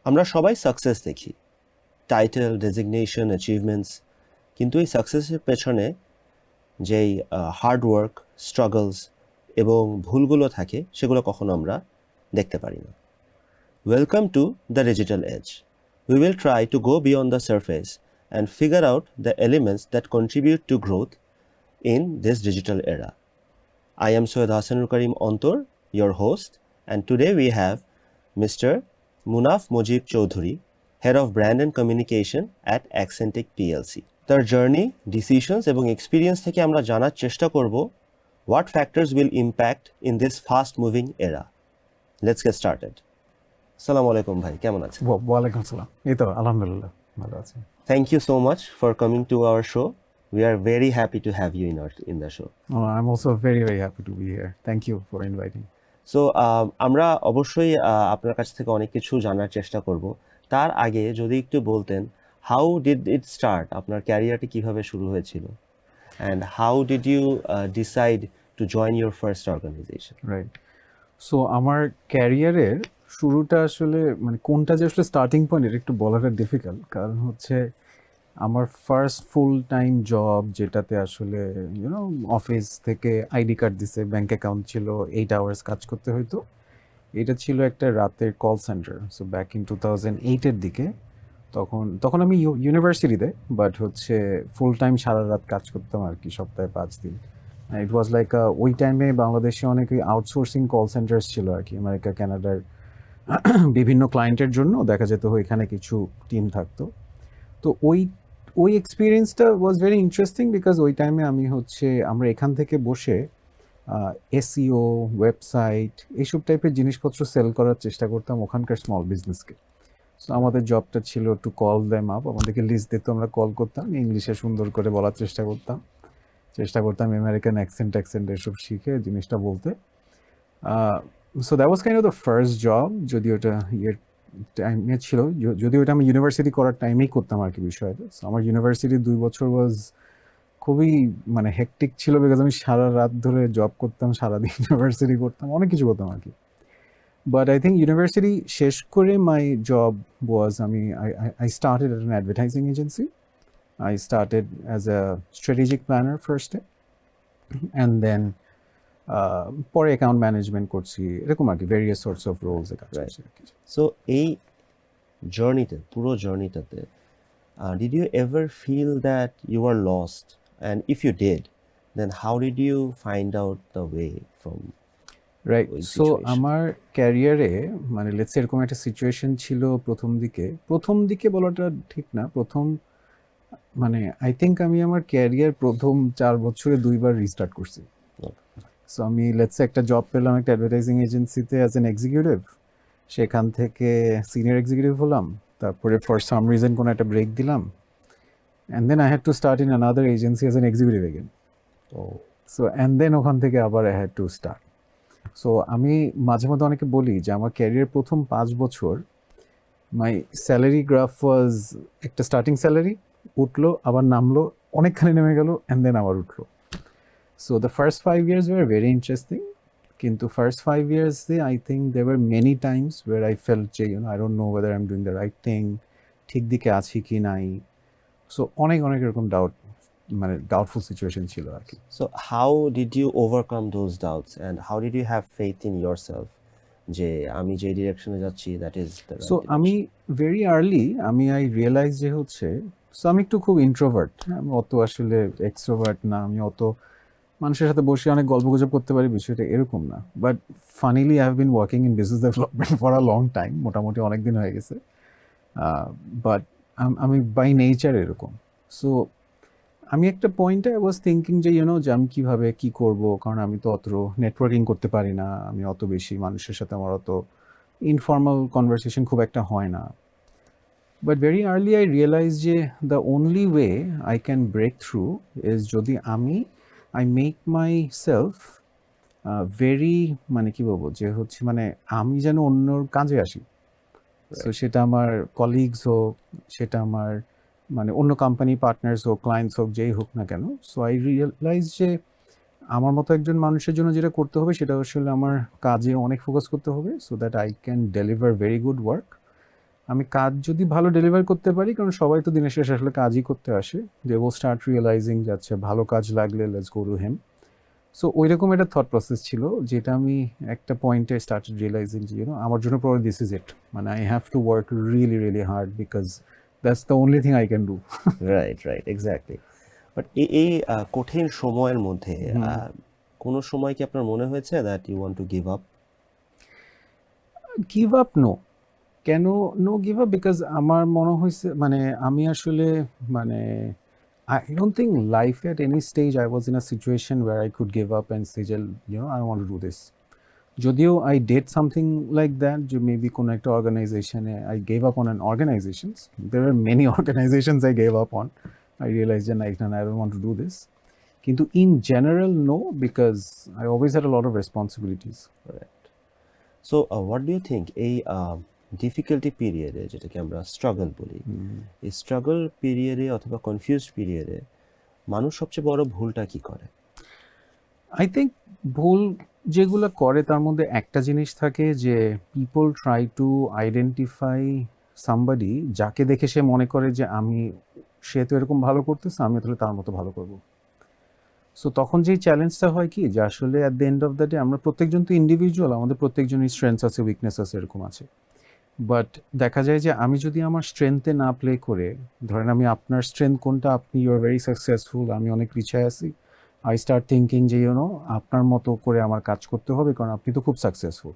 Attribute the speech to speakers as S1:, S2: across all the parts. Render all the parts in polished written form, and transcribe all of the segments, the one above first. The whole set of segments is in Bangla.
S1: আমরা সবাই সাকসেস দেখি, টাইটেল, ডেজিগনেশন, অ্যাচিভমেন্টস, কিন্তু এই সাকসেসের পেছনে যেই হার্ড ওয়ার্ক, স্ট্রাগলস এবং ভুলগুলো থাকে সেগুলো কখনো আমরা দেখতে পারি না। Welcome to the digital age. We will try to go beyond the surface and figure out the elements that contribute to growth in this digital era. I am Soyed Hassanul Karim Ontor, your host, and today we have Mr. Munaf Mujib Choudhury, Head of Brand and Communication at Accentic PLC. তার জার্নি, ডিসিশনস এবং এক্সপিরিয়েন্স থেকে আমরা জানার চেষ্টা করব what factors will impact in this fast moving era. Let's get started. আসসালামু আলাইকুম ভাই, কেমন আছেন?
S2: ওয়ালাইকুম আসসালাম। এই তো আলহামদুলিল্লাহ ভালো আছি।
S1: Thank you so much for coming to our show. We are very happy to have you in the show.
S2: I'm also very happy to be here. Thank you for inviting.
S1: So আমরা অবশ্যই আপনার কাছ থেকে অনেক কিছু জানার চেষ্টা করব। তার আগে যদি একটু বলতেন, হাউ ডিড ইট স্টার্ট, আপনার ক্যারিয়ারটি কিভাবে শুরু হয়েছিল, and how did you decide to join your first organization?
S2: Right. So আমার ক্যারিয়ারের শুরুটা আসলে মানে কোনটা যে আসলে স্টার্টিং পয়েন্ট এটা একটু বলাটা ডিফিকাল্ট, কারণ হচ্ছে আমার ফার্স্ট ফুল টাইম জব যেটাতে আসলে অফিস থেকে আইডি কার্ড দিছে, ব্যাংক অ্যাকাউন্ট ছিল, 8 আওয়ার্স কাজ করতে হতো, এটা ছিল একটা রাতের call centre. So back in 2008-এর দিকে। তখন আমি ইউনিভার্সিটিতে, বাট হচ্ছে ফুল টাইম সারা রাত কাজ করতাম আর কি, সপ্তাহে 5 দিন। ইট ওয়াজ লাইক ওই টাইমে বাংলাদেশে অনেক আউটসোর্সিং কল সেন্টার্স ছিল আর কি, আমেরিকা, কানাডার বিভিন্ন ক্লায়েন্টের জন্য দেখা যেত এখানে কিছু টিম থাকতো। তো ওই এক্সপিরিয়েন্সটা ওয়াজ ভেরি ইন্টারেস্টিং, বিকজ ওই টাইমে আমরা এখান থেকে বসে এসইও, ওয়েবসাইট, এইসব টাইপের জিনিসপত্র সেল করার চেষ্টা করতাম ওখানকার স্মল বিজনেসকে। সো আমাদের জবটা ছিল টু কল দেম আপ, আমাদেরকে লিস্ট দিত, আমরা কল করতাম, ইংলিশে সুন্দর করে বলার চেষ্টা করতাম আমেরিকান অ্যাকসেন্ট এসব শিখে জিনিসটা বলতে। So that was kind of the first job, যদি ওটা টাইমে ছিল, যদি ওটা আমি ইউনিভার্সিটি করার টাইমেই করতাম আর কি বিষয়টা। সো আমার ইউনিভার্সিটি 2 বছর ওয়াজ খুবই মানে হেকটিক ছিল, বিকজ আমি সারা রাত ধরে জব করতাম, সারাদিন ইউনিভার্সিটি করতাম, অনেক কিছু করতাম আর কি। But I think university শেষ করে my job was, I started at an advertising agency. I started as a strategic planner first, and then পরে অ্যাকাউন্ট ম্যানেজমেন্ট করছি, এরকম আর কি, ভেরিয়াস সোর্টস অফ রোলস এ কাজ করছি আর কি।
S1: সো এই পুরো জার্নিটাতে did you ever feel that you were lost, and if you did, then how did you find out the way from
S2: right?
S1: ওই
S2: সো
S1: situation?
S2: আমার ক্যারিয়ারে মানে লেটস সে এরকম একটা সিচুয়েশন ছিল প্রথম দিকে বলাটা ঠিক না, মানে আই থিঙ্ক আমি আমার ক্যারিয়ার প্রথম 4 বছরে 2বার রিস্টার্ট করছি। সো আমি লেটস সে একটা জব পেলাম একটা অ্যাডভার্টাইজিং এজেন্সিতে অ্যাজ এন এক্সিকিউটিভ, সেখান থেকে সিনিয়র এক্সিকিউটিভ হলাম, তারপরে ফর সাম রিজন কোনো একটা ব্রেক দিলাম, and then I had to start in another agency as an executive again. So and then ওখান থেকে আবার I had to start. So আমি মাঝে মধ্যে অনেকে বলি যে আমার ক্যারিয়ার প্রথম 5 বছর মাই স্যালারি গ্রাফ ওয়াজ একটা স্টার্টিং স্যালারি, উঠলো আবার নামলো, অনেকখানি নেমে গেল, অ্যান্ড দেন আবার উঠলো। So the first 5 years were very interesting, কিন্তু first 5 years I think they were many times were I felt যে I don't know whether I am doing the right thing, ঠিক দিকে আছি কি নাই। সো অনেক এরকম ডাউটফুল সিচুয়েশন ছিল আর কি।
S1: So how did you overcome those doubts, and how did you have faith in yourself যে আমি যে ডিরেকশনে যাচ্ছি that is the right
S2: সো আমি
S1: direction?
S2: Very early I realize যে সো আমি একটু খুব ইন্ট্রোভার্ট, আমি অত আসলে এক্সট্রোভার্ট না, আমি অত মানুষের সাথে বসে অনেক গল্পগুজব করতে পারি, বিষয়টা এরকম না। But funnily I have been working in business development for a long time, মোটামুটি অনেক দিন হয়ে গেছে। বাট আমি বাই নেচার এরকম। সো আমি একটা পয়েন্টে আই ওয়াজ থিঙ্কিং যে যে আমি কীভাবে কী করবো, কারণ আমি তো অত নেটওয়ার্কিং করতে পারি না, আমি অত বেশি মানুষের সাথে আমার অত ইনফর্মাল কনভারসেশন খুব একটা হয় না। But very early I realize যে the only way I can break through is যদি I make myself very মানে কী বলবো যে মানে আমি যেন অন্যর কাজে আসি। সো সেটা আমার কলিগস হোক, সেটা আমার মানে অন্য কোম্পানি পার্টনার্স হোক, ক্লায়েন্টস হোক, যেই হোক না কেন। সো আই রিয়েলাইজ যে আমার মতো একজন মানুষের জন্য যেটা করতে হবে সেটা আসলে আমার কাজে অনেক ফোকাস করতে হবে, so that I can deliver very good work আমি কাজ যদি ভালো ডেলিভার করতে পারি, কারণ সবাই তো দিনের শেষে আসলে কাজই করতে আসে, দে উইল স্টার্ট রিয়েলাইজিং যাচ্ছে ভালো কাজ লাগলে let's go to him. So ওইরকম একটা থট প্রসেস ছিল, যেটা আমি একটা পয়েন্টে স্টার্টেড রিয়েলাইজিং যে আমার জন্য প্রবলেম দিস ইজ ইট, মানে I have to work really really hard because that's the only thing I can do.
S1: Right, right, exactly. But এই কঠিন সময়ের মধ্যে কোনো সময় কি আপনার মনে হয়েছে that you want to give up?
S2: Give up no, কেন নো গিভ আপ? বিকজ আমার মনে হয়েছে মানে আমি আসলে মানে I don't think life at any stage I was in a situation where I could give up and say, I don't want to do this. যদিও I did something like that, যে maybe কোনো একটা organization I gave up on an organizations. There were many organizations I gave up on. I realized that I don't want to do this. কিন্তু in general, no, because I always had a lot of responsibilities.
S1: So what do you think এই ডিফিকাল্টি পিরিয়ডে, যেটাকে আমরা স্ট্রাগল বলি, এই স্ট্রাগল পিরিয়ডে অথবা কনফিউজড পিরিয়ডে মানুষ সবচেয়ে বড় ভুলটা কি করে?
S2: আই থিঙ্ক ভুল যেগুলো করে তার মধ্যে একটা জিনিস থাকে যে people try to identify somebody, যাকে দেখে সে মনে করে যে সে তো এরকম ভালো করতেছে, আমি তাহলে তার মতো ভালো করব। সো তখন যেই চ্যালেঞ্জটা হয় কি, যে আসলে at the end of the day আমরা প্রত্যেকজন তো ইন্ডিভিজুয়াল, আমাদের প্রত্যেকজনের স্ট্রেংথস আছে, উইকনেস আছে, এরকম আছে। বাট দেখা যায় যে আমি যদি আমার স্ট্রেংথে না প্লে করে, ধরেন আমি আপনার স্ট্রেংথ কোনটা, আপনি ইউ আর ভেরি সাকসেসফুল, আমি অনেক পিছায় আছি, আই স্টার্ট থিঙ্কিং যে আপনার মতো করে আমার কাজ করতে হবে কারণ আপনি তো খুব সাকসেসফুল।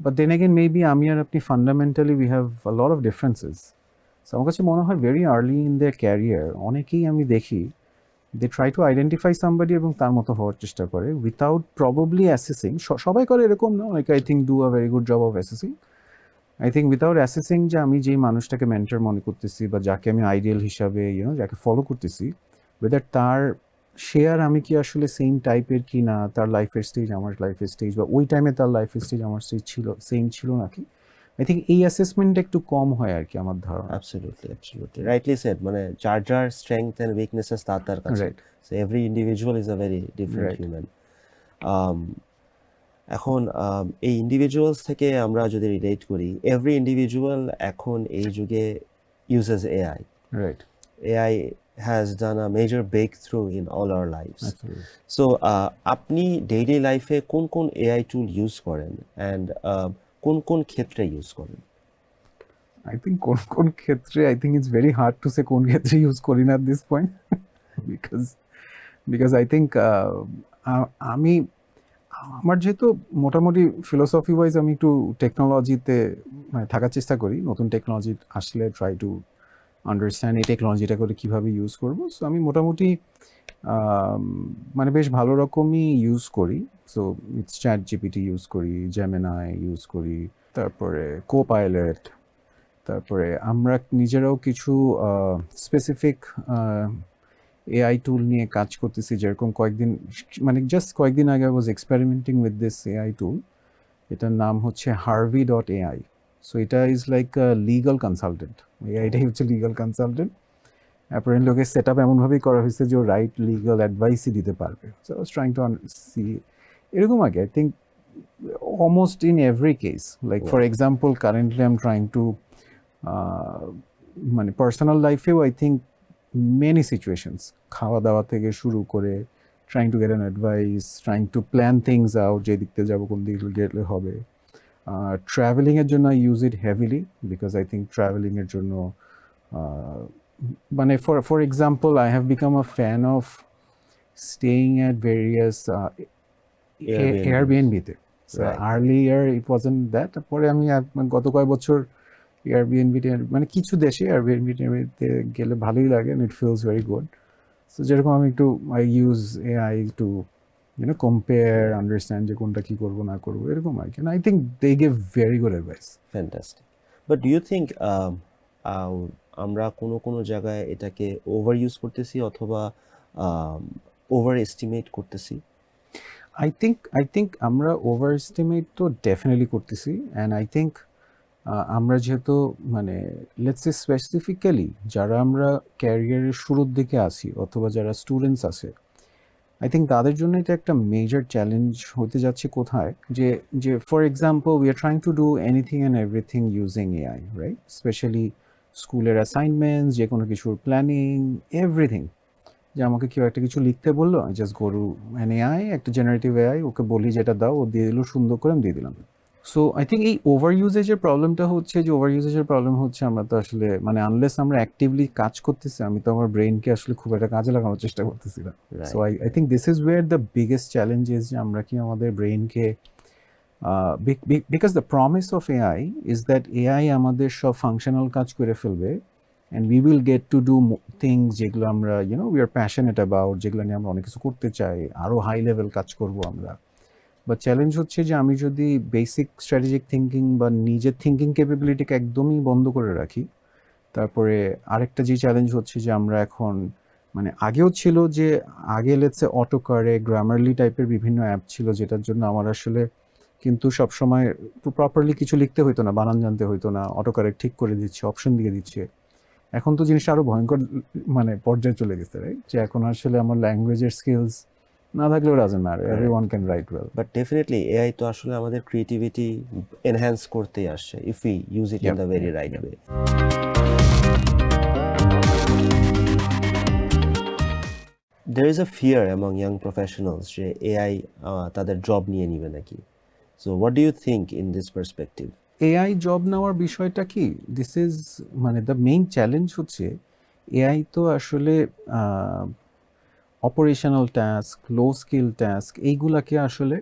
S2: বাট দেন এগেন মেবি আমি আর আপনি fundamentally we have a lot of differences. So আমার কাছে মনে হয় very early in their career অনেকেই আমি দেখি they try to identify somebody এবং তার মতো হওয়ার চেষ্টা করে উইথাউট প্রবাবলি অ্যাসেসিং। সবাই করে এরকম না, like I think do a very good job of assessing. I think without assessing যে আমি যেই মানুষটাকে মেন্টর মনে করতেছি বা যাকে আমি আইডিয়াল হিসাবে যাকে ফলো করতেছি, ওয়েদার সে আর আমি কি আসলে সেম টাইপের কি না, তার লাইফের স্টেজ আমার লাইফের স্টেজ, বা ওই টাইমে তার লাইফের স্টেজ আমার স্টেজ সেম ছিল নাকি, আই থিঙ্ক এই অ্যাসেসমেন্টটা একটু কম হয় আর কি আমার ধারণা।
S1: Absolutely, absolutely rightly said. মানে যার স্ট্রেংথ অ্যান্ড উইকনেসেস তার কাছে।
S2: Right,
S1: so every individual is a very different
S2: Right.
S1: Human. এখন এই ইন্ডিভিজুয়ালস থেকে আমরা যদি রিলেট করি, এভরি ইন্ডিভিজুয়াল এখন এই যুগে uses AI.
S2: Right,
S1: AI has done a major breakthrough in all our lives.
S2: absolutely.
S1: So আপনি ডেইলি লাইফে কোন কোন এআই টুল ইউজ করেন অ্যান্ড কোন কোন ক্ষেত্রে ইউজ করেন?
S2: I think কোন ক্ষেত্রে, I think it's very hard to say কোন ক্ষেত্রে ইউজ করি না at this point because I think আমি আমার যেহেতু মোটামুটি ফিলোসফি ওয়াইজ আমি একটু টেকনোলজিতে মানে থাকার চেষ্টা করি, নতুন টেকনোলজি আসলে ট্রাই টু আন্ডারস্ট্যান্ড এই টেকনোলজিটা করে কীভাবে ইউজ করব। সো আমি মোটামুটি মানে বেশ ভালো রকমই ইউজ করি। So it's chat GPT use করি, জেমিনাই ইউজ করি, তারপরে কোপাইলট, তারপরে আমরা নিজেরাও কিছু স্পেসিফিক এআই টুল নিয়ে কাজ করতেছি, যেরকম কয়েকদিন আগে was experimenting with this AI tool. এটার নাম হচ্ছে harvey.ai। সো এটা ইজ লাইক লিগাল কনসালটেন্ট, এআইটাই হচ্ছে legal consultant. Apparently okay set up এমনভাবেই করা হয়েছে যে ও রাইট লিগাল অ্যাডভাইসই দিতে পারবে। So I was trying to see এরকম আগে I think almost in every case, like for example currently I'm trying to মানে পার্সোনাল লাইফেও আই থিঙ্ক মেনি সিচুয়েশনস, খাওয়া দাওয়া থেকে শুরু করে trying to get an advice, trying to plan things out, যে দিকতে যাবো কোন দিকে গেলে হবে। ট্রাভেলিংয়ের জন্য I use it heavily because I think ট্রাভেলিংয়ের জন্য মানে for example I have become a fan of staying at various এয়ারবিএনবিতে। আর্লিয়ার ইট ওয়াজন্ট দ্যাট, পরে আমি গত কয়েক বছর এয়ারবিএনবিতে মানে কিছু দেশে এয়ারবিএনবিতে গেলে ভালোই লাগে, it feels very good. So যেরকম আমি একটু I use AI to compare, understand যে কোনটা কী করবো না করবো, এরকম আর কি। I think they give very good advice.
S1: Fantastic. But do you think আমরা কোনো জায়গায় এটাকে ওভার ইউজ করতেছি অথবা ওভার এস্টিমেট করতেছি?
S2: আই থিঙ্ক আমরা ওভার এস্টিমেট তো ডেফিনেটলি করতেছি, অ্যান্ড আই থিঙ্ক আমরা যেহেতু মানে লেটস সে স্পেসিফিক্যালি যারা আমরা ক্যারিয়ারের শুরুর দিকে আছি অথবা যারা স্টুডেন্টস আছে, আই থিঙ্ক তাদের জন্য এটা একটা মেজর চ্যালেঞ্জ হতে যাচ্ছে কোথায়, যে যে for example we are trying to do anything and everything using AI, right? Specially স্কুলের অ্যাসাইনমেন্টস, যে কোনো কিছুর প্ল্যানিং, এভরিথিং। যে আমাকে কেউ একটা কিছু লিখতে বললো, I just go to an AI, একটা জেনারেটিভ এআই, ওকে বলি যেটা দাও, ও দিয়ে দিল, সুন্দর করে আমি দিয়ে দিলাম। সো আই থিঙ্ক এই ওভার ইউজেজের প্রবলেমটা হচ্ছে, যে ওভার ইউজেজের প্রবলেম হচ্ছে আমরা তো আসলে মানে আনলেস আমরা অ্যাক্টিভলি কাজ করতেছি, আমি তো আমার ব্রেনকে আসলে খুব একটা কাজে লাগানোর চেষ্টা করতেছি না। So
S1: right.
S2: I think this is where the biggest challenge is, যে আমরা কি আমাদের ব্রেনকে, because the promise of AI is that AI আমাদের সব ফাংশনাল কাজ করে ফেলবে, and we will get to do things যেগুলো আমরা উই আর প্যাশনেট অ্যাবাউট, যেগুলো নিয়ে আমরা অনেক কিছু করতে চাই, আরও হাই লেভেল কাজ করব আমরা। বা চ্যালেঞ্জ হচ্ছে যে আমি যদি বেসিক স্ট্র্যাটেজিক থিঙ্কিং বা নিজের থিঙ্কিং ক্যাপাবিলিটিকে একদমই বন্ধ করে রাখি, তারপরে আরেকটা যে চ্যালেঞ্জ হচ্ছে যে আমরা এখন, মানে আগেও ছিল যে আগে লেটসে অটোকারে, গ্রামারলি টাইপের বিভিন্ন অ্যাপ ছিল, যেটার জন্য আমার আসলে কিন্তু সবসময় প্রপারলি কিছু লিখতে হতো না, বানান জানতে হতো না, অটোকারেক্ট ঠিক করে দিচ্ছে, অপশন দিয়ে দিচ্ছে। এখন তো জিনিসটা আরো ভয়ঙ্কর মানে পর্যায়ে চলে গেছে, রাইট? যে এখন আসলে আমার ল্যাঙ্গুয়েজের স্কিলস না থাকলেও doesn't matter, everyone can write well.
S1: But definitely AI তো আসলে আমাদের ক্রিয়েটিভিটি এনহ্যান্স করতেই আসছে, if we use it in the very right way. There is a fear among young professionals যে এআই তাদের জব নিয়ে নিবে নাকি। So what do you think in this perspective?
S2: AI job নেওয়ার বিষয়টা কি, দিস ইজ মানে দ্য মেইন চ্যালেঞ্জ হচ্ছে, এআই তো আসলে operational task, low skill task, এইগুলাকে আসলে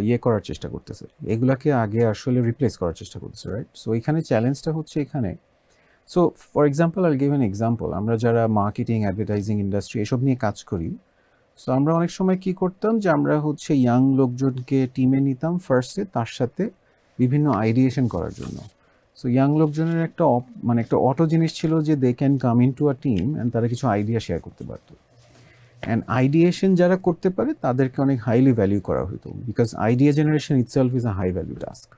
S2: ইয়ে করার চেষ্টা করতেছে, এগুলাকে আগে আসলে রিপ্লেস করার চেষ্টা করতেছে, রাইট? সো এখানে চ্যালেঞ্জটা হচ্ছে এখানে। সো ফর এক্সাম্পল আইল গিভ অ্যান এক্সাম্পল, আমরা যারা মার্কেটিং, অ্যাডভার্টাইজিং ইন্ডাস্ট্রি এসব নিয়ে কাজ করি, সো আমরা অনেক সময় কি করতাম, যে আমরা হচ্ছে ইয়াং লোকজনকে টিমে নিতাম ফার্স্টে, তার সাথে বিভিন্ন আইডিয়েশন করার জন্য। সো ইয়াং লোকজনের একটা মানে একটা অটো জিনিস ছিল যে they can come into a team and তারা কিছু আইডিয়া শেয়ার করতে পারতো, অ্যান্ড আইডিয়েশন যারা করতে পারে তাদেরকে অনেক হাইলি ভ্যালিউ করা হতো, because idea generation itself is a high value task.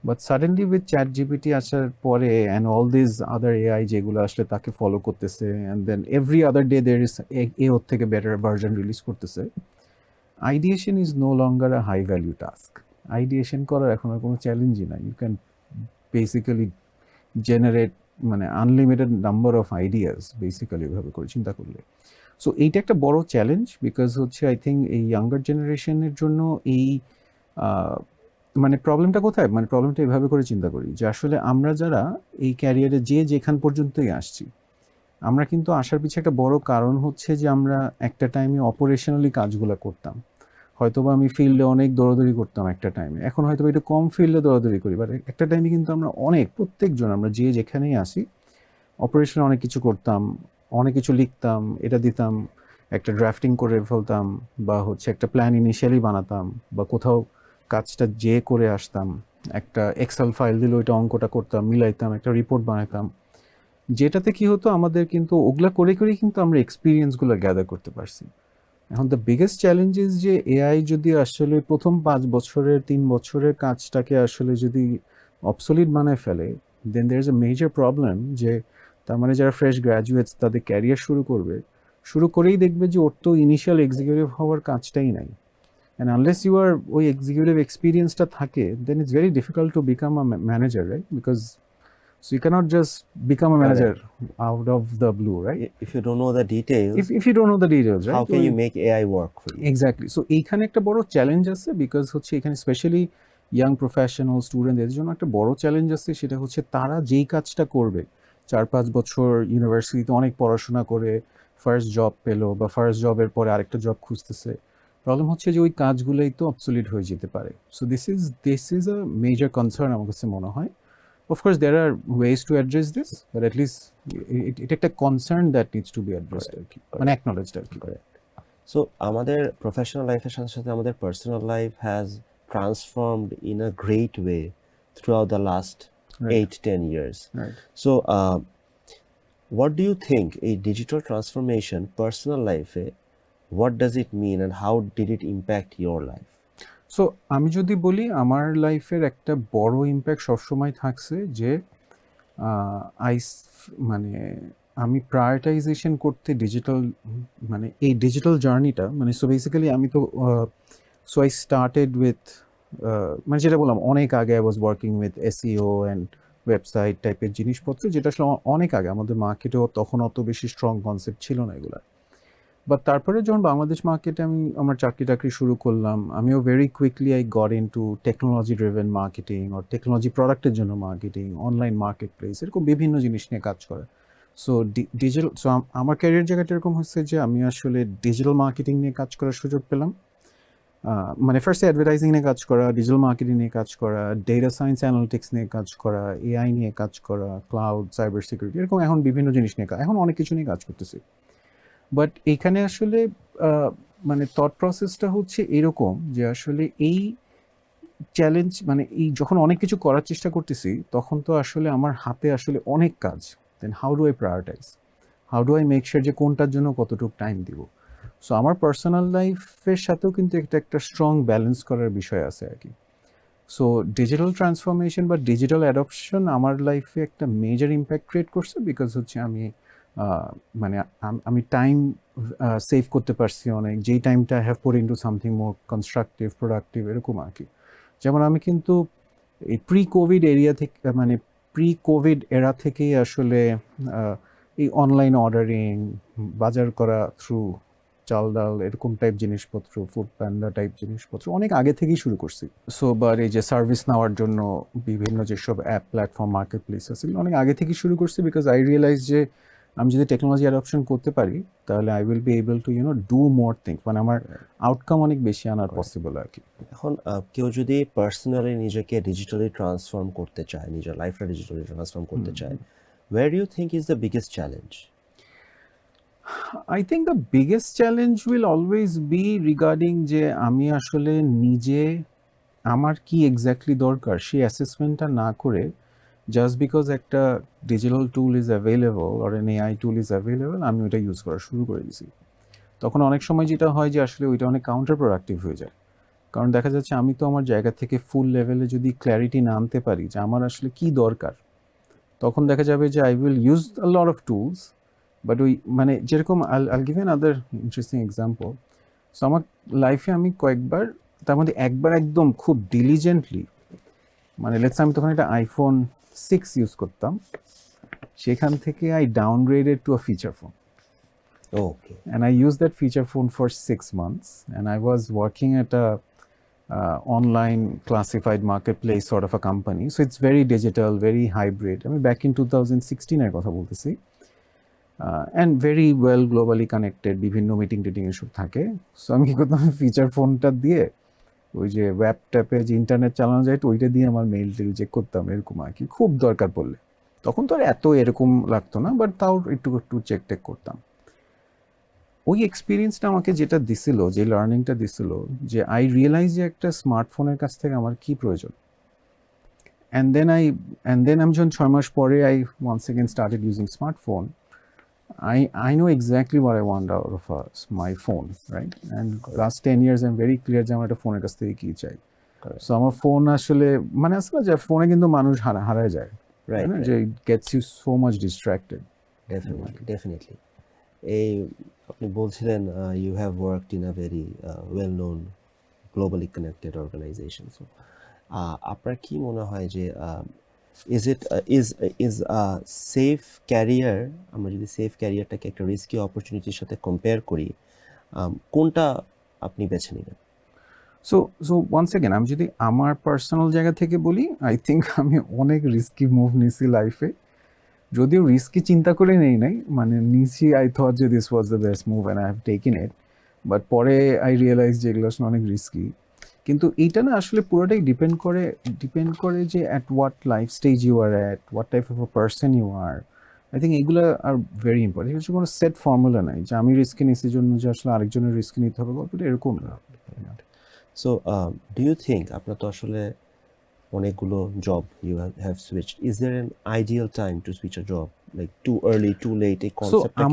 S2: But suddenly with chat GPT আসার পরে and all this other AI যেগুলো আসলে তাকে ফলো করতেছে, and then every other day there is ওর থেকে বেটার ভার্জন রিলিজ করতেছে, ideation is no longer a high value task. Ideation করার এখন আর কোনো চ্যালেঞ্জই নাই, ইউ ক্যান বেসিক্যালি জেনারেট মানে unlimited number of ideas, basically এভাবে করে চিন্তা করলে। সো এইটা একটা বড় চ্যালেঞ্জ, বিকজ হচ্ছে আই থিঙ্ক এই ইয়াঙ্গার জেনারেশনের জন্য এই মানে প্রবলেমটা কোথায়, মানে প্রবলেমটা এভাবে করে চিন্তা করি, যে আসলে আমরা যারা এই ক্যারিয়ারে যেখান পর্যন্তই আসছি, আমরা কিন্তু আসার পিছনে একটা বড় কারণ হচ্ছে যে আমরা একটা টাইমে অপারেশনালি কাজগুলো করতাম। হয়তোবা আমি ফিল্ডে অনেক দৌড়াদৌড়ি করতাম একটা টাইমে, এখন হয়তো একটু কম ফিল্ডে দৌড়াদৌড়ি করি, বাট একটা টাইমে কিন্তু আমরা অনেক, প্রত্যেকজন আমরা যেখানেই আসি অপারেশনে অনেক কিছু করতাম, অনেক কিছু লিখতাম, এটা দিতাম, একটা ড্রাফটিং করে ফেলতাম, বা হচ্ছে একটা প্ল্যান ইনিশিয়ালি বানাতাম, বা কোথাও কাজটা করে আসতাম, একটা এক্সেল ফাইল দিলে ওইটা অঙ্কটা করতাম, মিলাইতাম, একটা রিপোর্ট বানাতাম, যেটাতে কি হতো আমাদের কিন্তু ওগুলা করে করেই কিন্তু আমরা এক্সপিরিয়েন্সগুলো গ্যাদার করতে পারছি। এখন দ্য বিগেস্ট চ্যালেঞ্জ ইজ যে এআই যদি আসলে প্রথম 5 বছরের 3 বছরের কাজটাকে আসলে যদি অবসলিট বানায় ফেলে, then there is a major problem, যে তার মানে যারা ফ্রেশ গ্র্যাজুয়েটস তাদের ক্যারিয়ার শুরু করেই দেখবে যে ওর তো ইনিশিয়াল এক্সিকিউটিভ হওয়ার কাজটাই নাই, অ্যান্ড আনলেস ইউ আর ওই এক্সিকিউটিভ এক্সপিরিয়েন্সটা থাকে, then it's very difficult to become a manager, right? Because so you cannot just become a manager out of the blue, right?
S1: If you don't know the details,
S2: If you don't know the details, right?
S1: how can you make AI work for you?
S2: Exactly. So এইখানে একটা বড় চ্যালেঞ্জ আছে, বিকজ হচ্ছে এখানে স্পেশালি ইয়াং প্রফেশনাল স্টুডেন্টদের জন্য একটা বড় চ্যালেঞ্জ আছে, সেটা হচ্ছে তারা যেই কাজটা করবে, 4-5 বছর ইউনিভার্সিটিতে অনেক পড়াশোনা করে ফার্স্ট জব পেলো, বা ফার্স্ট জবের পরে আরেকটা জব খুঁজতেছে, প্রবলেম হচ্ছে যে ওই কাজগুলোই তো অবসলিট হয়ে যেতে পারে। So this is a major concern আমার কাছে মনে হয়। Of course, there are ways to address this, but at least এটা একটা concern that needs to be addressed আর কি, মানে অ্যাকনলেজড আর কি।
S1: সো আমাদের প্রফেশনাল লাইফের সাথে সাথে আমাদের personal life has transformed in a great way through out the last 8-10 years.
S2: Right.
S1: So what do you think a digital transformation personal life, what does it mean and how did it impact your life?
S2: So আমি যদি বলি, আমার লাইফের একটা বড় ইম্প্যাক্ট সবসময় থাকছে যে মানে আমি প্রায়োরিটাইজেশন করতে ডিজিটাল, মানে এই ডিজিটাল জার্নিটা, মানে সো বেসিক্যালি আমি তো সো আই স্টার্টেড উইথ, মানে যেটা বললাম অনেক আগে I was working with SEO and website টাইপের জিনিসপত্র, যেটা আসলে অনেক আগে আমাদের মার্কেটেও তখন অত বেশি স্ট্রং কনসেপ্ট ছিল না এগুলো। বাট তারপরে যখন বাংলাদেশ মার্কেটে আমি আমার চাকরি টাকরি শুরু করলাম, আমিও very quickly I got in two technology driven marketing or technology প্রোডাক্টের জন্য মার্কেটিং, অনলাইন মার্কেট প্লেস, এরকম বিভিন্ন জিনিস নিয়ে কাজ করা। সো ডিজিটাল, সো আমার ক্যারিয়ার জায়গাটা এরকম হচ্ছে যে আমি আসলে ডিজিটাল মার্কেটিং নিয়ে কাজ করার সুযোগ পেলাম। মানে ফার্স্টে অ্যাডভার্টাইজিং নিয়ে কাজ করা, ডিজিটাল মার্কেটিং নিয়ে কাজ করা, ডেটা সায়েন্স অ্যানালিটিক্স নিয়ে কাজ করা, এআই নিয়ে কাজ করা, ক্লাউড, সাইবার সিকিউরিটি, এরকম এখন বিভিন্ন জিনিস নিয়ে এখন অনেক কিছু নিয়ে কাজ করতেছি। বাট এখানে আসলে মানে থট প্রসেসটা হচ্ছে এরকম যে আসলে এই চ্যালেঞ্জ, মানে এই যখন অনেক কিছু করার চেষ্টা করতেছি তখন তো আসলে আমার হাতে আসলে অনেক কাজ। Then how do I prioritise, how do I make sure যে কোনটার জন্য কতটুকু টাইম দিব। সো আমার পার্সোনাল লাইফের সাথেও কিন্তু এটা একটা স্ট্রং ব্যালেন্স করার বিষয় আছে আর কি। সো ডিজিটাল ট্রান্সফরমেশন বা ডিজিটাল অ্যাডপশন আমার লাইফে একটা মেজর ইম্প্যাক্ট ক্রিয়েট করছে, বিকজ হচ্ছে আমি মানে আমি টাইম সেভ করতে পারছি অনেক, যেই টাইমটা have put into something more constructive productive এরকম আর কি। যেমন আমি কিন্তু এই প্রি কোভিড এরিয়া থেকে, মানে প্রি কোভিড এরা থেকেই আসলে এই অনলাইন অর্ডারিং, বাজার করা থ্রু চাল ডাল এরকম টাইপ জিনিসপত্র, ফুড প্যান্ডা টাইপ জিনিসপত্র অনেক আগে থেকেই শুরু করছি। সো বাট এই যে সার্ভিস নেওয়ার জন্য বিভিন্ন যেসব অ্যাপ প্ল্যাটফর্ম মার্কেট প্লেস আছে অনেক আগে থেকেই শুরু করছি, বিকজ আই রিয়েলাইজ যে আমি যদি টেকনোলজি অ্যাডপশন করতে পারি তাহলে I will be able to do more things, মানে আমার আউটকাম অনেক বেশি আনার পসিবল আর কি।
S1: এখন কেউ যদি পার্সোনালি নিজেকে ডিজিটালি ট্রান্সফর্ম করতে চায়, নিজের লাইফটা ডিজিটালি ট্রান্সফর্ম করতে চায়, where do you think is the biggest challenge?
S2: I think the biggest challenge will always be regarding যে আমি আসলে নিজে আমার কি এক্স্যাক্টলি দরকার সেই অ্যাসেসমেন্টটা না করে, জাস্ট বিকজ একটা digital tool is available or N AI tool is available আমি ওইটা ইউজ করা শুরু করে দিছি। তখন অনেক সময় যেটা হয় যে আসলে ওইটা অনেক কাউন্টার প্রোডাক্টিভ হয়ে যায়। কারণ দেখা যাচ্ছে আমি তো আমার জায়গা থেকে ফুল লেভেলে যদি ক্ল্যারিটি না আনতে পারি যে আমার আসলে কি দরকার, তখন দেখা যাবে যে I will use a lot of tools, but ওই মানে যেরকম I'll give another interesting example. So আমার লাইফে আমি কয়েকবার, তার মধ্যে একবার একদম খুব ডিলিজেন্টলি, মানে লেটস আমি তখন একটা আইফোন 6 ইউজ করতাম, সেখান থেকে I downgraded to a feature phone.
S1: Okay.
S2: And I used that feature phone for 6 months, and I was working at a online classified marketplace sort of a company. So it's very digital, very hybrid. I mean, back in 2016 এর কথা বলতেছি, and very well globally connected, বিভিন্ন মিটিং টিটিং এসব থাকে। সো আমি কি করতাম, ফিচার ফোনটা দিয়ে ওই যে ওয়েব ট্যাপে যে ইন্টারনেট চালানো যায় তো ওইটা দিয়ে আমার মেইল টেল চেক করতাম, এরকম আর কি, খুব দরকার পড়লে। তখন তো আর এত এরকম লাগতো না, বাট তাও একটু একটু চেক টেক করতাম। ওই এক্সপিরিয়েন্সটা আমাকে যেটা দিছিল, যে লার্নিংটা দিছিল, যে আই রিয়েলাইজ যে একটা স্মার্টফোনের কাছ থেকে আমার কি প্রয়োজন। অ্যান্ড দেন আমি যখন 6 মাস পরে I once again started using smartphone, I know exactly what I want out of my phone, right? And last 10 years I'm very clear যে আমার একটা ফোনের কাছ থেকে কি চাই। সো আমার ফোন আসলে, মানে আসলে যে ফোনে কিন্তু মানুষ হারায় যায়,
S1: Right, right.
S2: যে it gets you so much distracted.
S1: Definitely. এই আপনি বলছিলেন you have worked in a very well-known globally connected organization. So আপনার কি মনে হয় যে is a safe career, আমরা যদি সেফ ক্যারিয়ারটাকে একটা রিস্কি অপরচুনিটির সাথে কম্পেয়ার করি, কোনটা আপনি বেছে নেবেন?
S2: সো ওয়ান্স এগেন আমি যদি আমার পার্সোনাল জায়গা থেকে বলি, আই থিঙ্ক আমি অনেক রিস্কি মুভ নিছি লাইফে, যদিও রিস্কি চিন্তা করে নেই নাই, মানে নিছি আই থট যে this was the best move and I have taken it, but পরে আই রিয়েলাইজ যে এগুলো আসলে অনেক রিস্কি। কিন্তু এইটা না আসলে পুরোটাই ডিপেন্ড করে যে at what life stage you are at, what type of a person you are. I think এগুলো আর ভেরি ইম্পর্টেন্ট। হচ্ছে কোনো সেট ফর্মুলা নাই যে আমি রিস্কি নিচ্ছি জন্য যে আসলে আরেকজনের রিস্কি নিতে হবে, গল্পটা এরকম না।
S1: সো ডু ইউ থিঙ্ক, আপনার তো আসলে অনেকগুলো job you have switched, is there an ideal time to switch a job, like too early too late? এই
S2: সো
S1: কনসেপ্টটা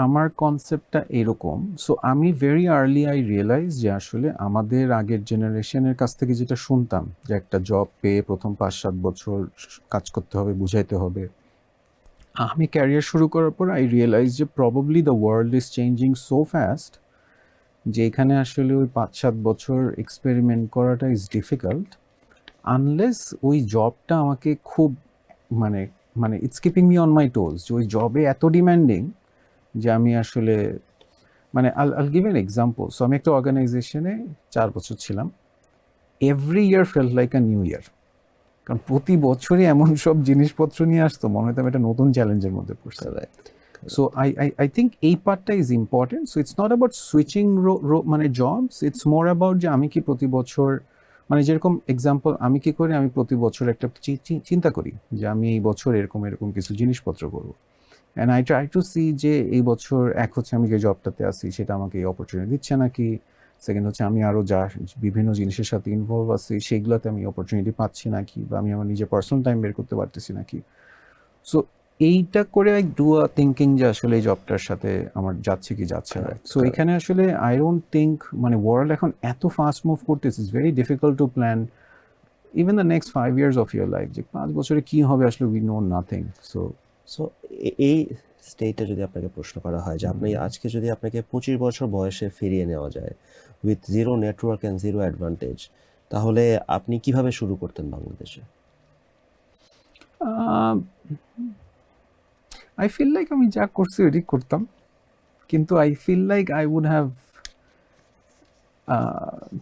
S2: আমার কনসেপ্টটা এরকম। সো আমি ভেরি আর্লি আই রিয়েলাইজ যে আসলে আমাদের আগের জেনারেশনের কাছ থেকে যেটা শুনতাম যে একটা জব পেয়ে প্রথম 5-7 বছর কাজ করতে হবে, বুঝাইতে হবে, আমি ক্যারিয়ার শুরু করার পর আই রিয়েলাইজ যে probably the world is changing so fast যে এখানে আসলে ওই 5-7 বছর এক্সপেরিমেন্ট করাটা ইজ ডিফিকাল্ট আনলেস ওই জবটা আমাকে খুব মানে মানে it's keeping me on my toes যে ওই জবে এত ডিম্যান্ডিং যে আমি আসলে মানে I'll give an example. So আমি একটা অর্গানাইজেশনে 4 বছর ছিলাম। Every year felt like a new year, কারণ প্রতি বছরই এমন সব জিনিসপত্র নিয়ে আসতো মনে হতো আমি একটা নতুন চ্যালেঞ্জের মধ্যে পড়ছি। সো আই থিঙ্ক এই পার্টটা is important. So it's not about switching মানে জবস, ইটস মোর অ্যাবাউট যে আমি কি প্রতি বছর মানে যেরকম এক্সাম্পল আমি কি করি, আমি প্রতি বছর একটা চিন্তা করি যে আমি এই বছর এরকম এরকম কিছু জিনিসপত্র করবো। And I try to see যে এই বছর হচ্ছে আমি যে জবটাতে আছি সেটা আমাকে এই অপরচুনিটি দিচ্ছে নাকি, সেকেন্ড হচ্ছে আমি আরও যা বিভিন্ন জিনিসের সাথে ইনভলভ আছি সেগুলোতে আমি অপরচুনিটি পাচ্ছি নাকি, বা আমি আমার নিজের পার্সোনাল টাইম বের করতে পারতেছি নাকি। সো এইটা করে আই ডু আ থিঙ্কিং যে আসলে এই জবটার সাথে আমার যাচ্ছে কি যাচ্ছে না। সো এখানে আসলে আই ডোন্ট থিঙ্ক মানে ওয়ার্ল্ড এখন এত ফাস্ট মুভ করতেছে, it's very difficult two plan even the next 5 years of year life, যে 5 বছরে কি হবে আসলে উই নো নাথিং।
S1: সো এই স্টেটে যদি আপনাকে প্রশ্ন করা হয় যে আপনি আজকে যদি আপনাকে 25 বছর বয়সে ফিরিয়ে নেওয়া যায় with zero network and zero advantage, তাহলে আপনি কিভাবে শুরু করতেন বাংলাদেশে?
S2: আই ফিল লাইক আমি যা করছি ওইটাই করতাম, কিন্তু I feel like I would have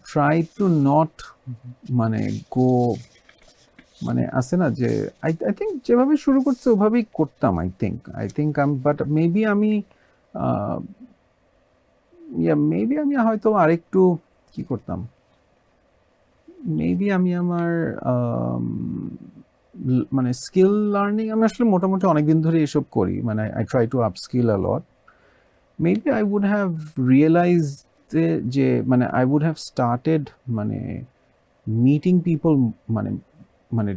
S2: try to not মানে গো মানে আছে না যে আই থিঙ্ক যেভাবে শুরু করছে ওভাবেই করতাম। আই থিঙ্ক বাট মেবি আমি মেবি আমি হয়তো আরেকটু কি করতাম, মেবি আমি আমার মানে স্কিল লার্নিং, আমি আসলে মোটামুটি অনেকদিন ধরে এসব করি, মানে I try to upskill a lot. Maybe I would have realise যে মানে আই উড হ্যাভ স্টার্টেড মানে মিটিং পিপল মানে মানে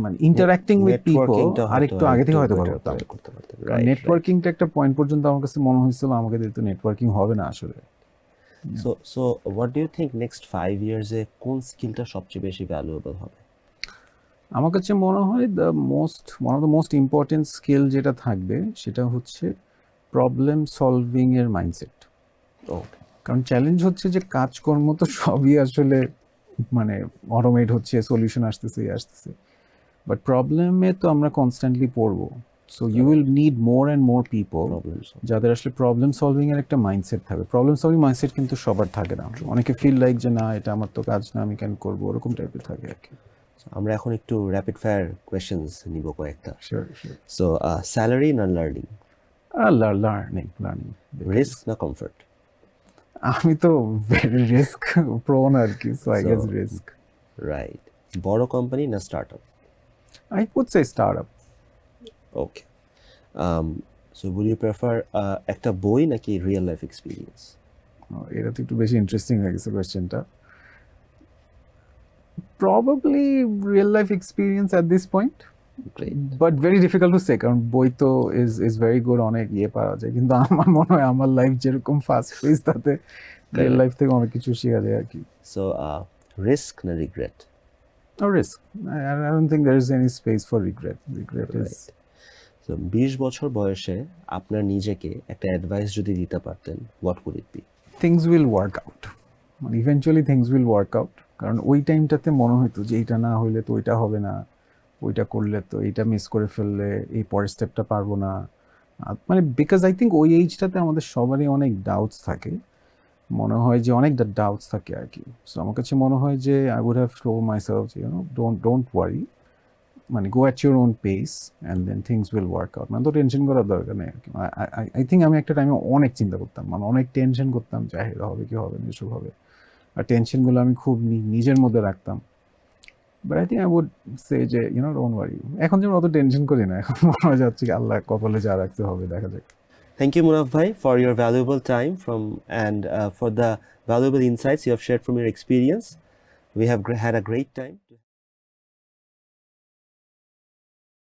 S2: মানে ইন্টারাক্টিং উইথ পিপল আরেকটু আগে থেকে হয়তো করতাম। নেটওয়ার্কিংটা একটা পয়েন্ট পর্যন্ত আমার কাছে মনে হয়েছিল আমাকে দিয়ে তো নেটওয়ার্কিং হবে না আসলে।
S1: So what do you think next 5 ইয়ার্সে কোন স্কিলটা সবচেয়ে বেশি ভ্যালুয়েবল হবে?
S2: আমার কাছে মনে হয় one of the most important skill যেটা থাকবে সেটা হচ্ছে প্রবলেম সলভিং এর মাইন্ডসেট। কারণ চ্যালেঞ্জ হচ্ছে যে কাজকর্ম তো সবই আসলে মানে অটোমেট হচ্ছে, সলিউশন আসতেছে বাট প্রবলেমে তো আমরা কনস্ট্যান্টলি পড়বো। So you will need more and more people যাদের আসলে প্রবলেম সলভিং এর একটা মাইন্ডসেট থাকবে। প্রবলেম সলভিং মাইন্ডসেট কিন্তু সবার থাকে না, অনেকে ফিল লাইক যে না এটা আমার তো কাজ না, আমি কেন করবো, ওরকম টাইপের থাকে আর কি।
S1: আমরা এখন একটু র্যাপিড ফায়ার কোয়েশ্চেন্স নিব কয়েকটা। সো স্যালারি না লার্নিং?
S2: লার্নিং।
S1: রিস্ক না কমফর্ট?
S2: আমি তো ভেরি রিস্ক প্রোন আর কি, so I guess risk.
S1: Right. বড় কোম্পানি না startup?
S2: I would say startup.
S1: Okay. So would you prefer একটা বই নাকি রিয়েল লাইফ এক্সপিরিয়েন্স?
S2: এটা তো একটু বেশি ইন্টারেস্টিং হয়ে গেছে কোয়েশ্চেনটা। Probably real life experience at this point.
S1: Great.
S2: But very difficult to say কারণ বই তো is very good, অনেক পাওয়া যায়, কিন্তু আমার মনে হয় আমার লাইফ যেরকম ফাস্ট পেস তাতে রিয়েল লাইফ থেকে অনেক কিছু শেখা যায় আর কি।
S1: সো রিস্ক না regret?
S2: Risk. I don't think there is any space for regret. Regret is
S1: so 20 বছর বয়সে আপনার নিজেকে একটা অ্যাডভাইস যদি দিতে পারতেন, what would it be?
S2: things will work out. মানে eventually things will work out. কারণ ওই টাইমটাতে মনে হতো যে এইটা না হইলে তো ওইটা হবে না, ওইটা করলে তো এইটা মিস করে ফেললে এই পরের স্টেপটা পারবো না। মানে বিকজ আই থিঙ্ক ওই এইজটাতে আমাদের সবারই অনেক ডাউটস থাকে, মনে হয় যে অনেক ডাউটস থাকে আর কি। সো আমার কাছে মনে হয় যে I would have told myself don't worry, মানে go at your own pace and then things will work out. মানে তো টেনশন করার দরকার নেই আর কি। আই থিঙ্ক আমি একটা টাইমে অনেক চিন্তা করতাম, মানে অনেক টেনশন করতাম যে এটা হবে কি হবে না, এসব হবে, আর টেনশনগুলো আমি খুব নিজের মধ্যে রাখতাম। But I think I would say যে ডোন্ট ওয়ারি। এখন যেমন অত টেনশন করি না, এখন মনে হয় যাচ্ছে কি আল্লাহ কপালে যা রাখতে হবে দেখা যাক।
S1: Thank you, Munaf Bhai, for your valuable time and for the valuable insights you have shared from your experience. We have had a great time.